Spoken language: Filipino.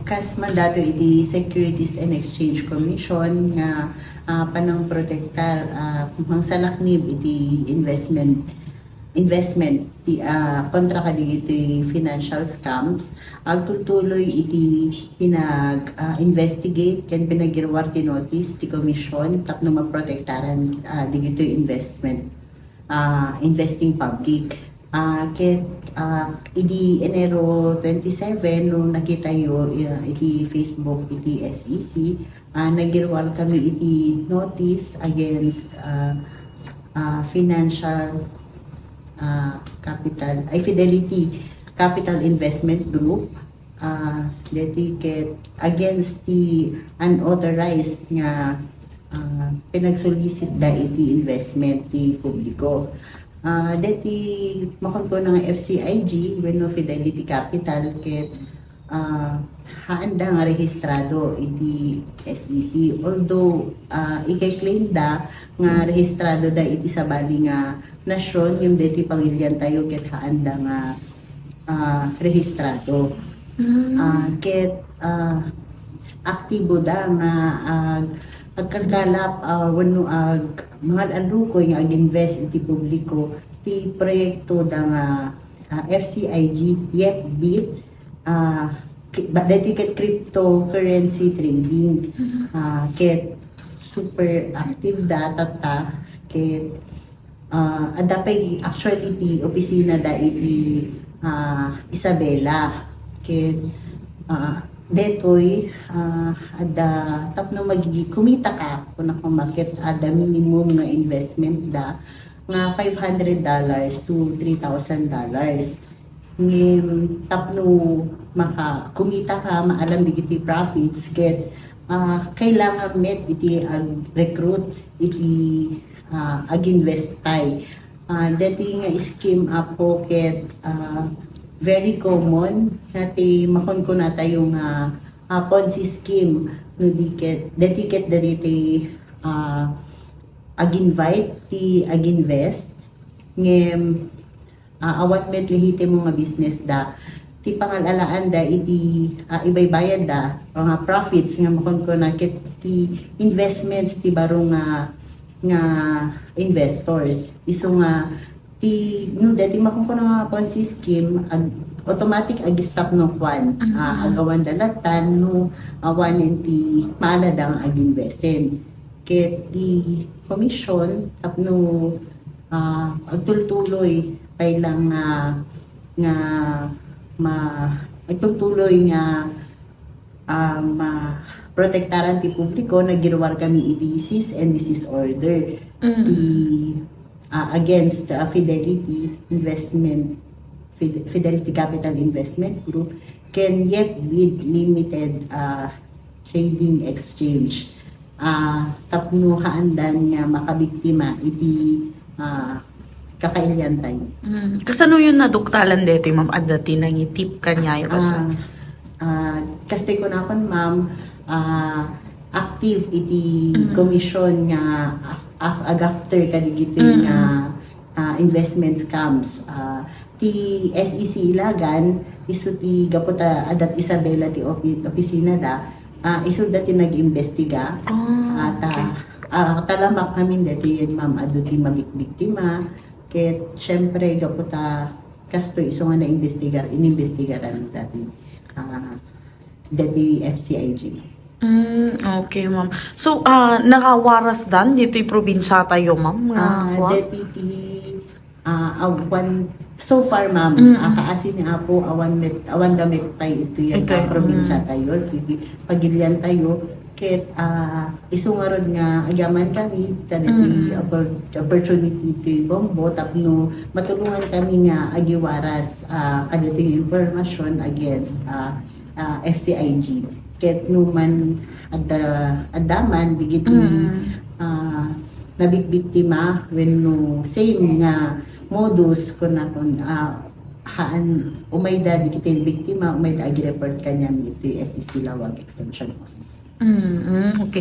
Kas mandato iti Securities and Exchange Commission nga panang protektar mang salaknib iti investment ti kontra kadigiti financial scams agtultuloy iti investigate ken pinagirwar ti notice ti commission tapno maprotektaran digiti investing public. Ket idi Enero 27 nung nakita yo iti Facebook iti SEC nagirwar kami iti notice against financial Fidelity Capital Investment Group dedicated against the unauthorized nga pinagsolicit da iti investment ti publiko. Deti makon ko ng FCIG wenno Fidelity Capital ket haanda nga rehistrado iti SEC, although i-claim da nga rehistrado da iti sabali nga nasyon yung deti pangilyan tayo ket haanda nga rehistrado. Ket aktibo da nga agkagalap wenno mga alukoy nga ag-invest iti publiko ti proyekto da nga FCIG YEPBIT dedicated cryptocurrency trading. Ket super active data ket adapay actually ti opisina da iti Isabela ket detoy tapno kumita ka kung market ada minimum nga investment da nga $500 to $3,000 ngem tapno kumita ka maalam digiti profits ket kailangan met iti recruit iti ag-invest tay dati nga scheme apo ket very common nati makon ko nata yung Ponzi scheme no dediket dati ag-invite ti ag-invest ngem awan met lehitimo nga business da ti pangalalaan da iti ibaybayad da mga profits nga makon ko na ket ti investments ti baro nga investors iso nga no dati makon ko na Ponzi scheme automatic ag-stop no kwan agawan dalatan no awan ti maaladang ag-investen ket di commission tapno agtultuloy pailang agtultuloy nga protektaran ti publiko nagirwar kami iti cease and desist order against Fidelity Capital Investment Group ken YEPBIT Limited Trading Exchange tapno haandan nga makabiktima iti kakailyan tayo. Kasano yun naduktalan dito ma'am adati nang itip kanya kaste ko na kon ma'am active iti commission nga after kadigito nga investment scams ti SEC ilagan isu ti gapota adat Isabela ti opisina da isu dati nag-imbestiga talamak namin dati yun ma'am adu ti mabikbiktima ket syempre gapota kasto isu nga inimbestigaran dati FCIG. Okay, ma'am. So, nakawaras dan dito yung probinsya tayo, ma'am? So far, ma'am, kaasin nga po, awan damit tayo ito yung probinsya tayo, pagilian tayo, ket iso nga ron nga agaman kami, sa opportunity to bombo, tapno matulungan kami nga agiwaras kadito yung information against FCIG. Ket numan adaman digiti nabikbiktima wenno same nga modus kun umayda digiti biktima umayda agi report kanya iti SEC Lawag Extension Office. Okay.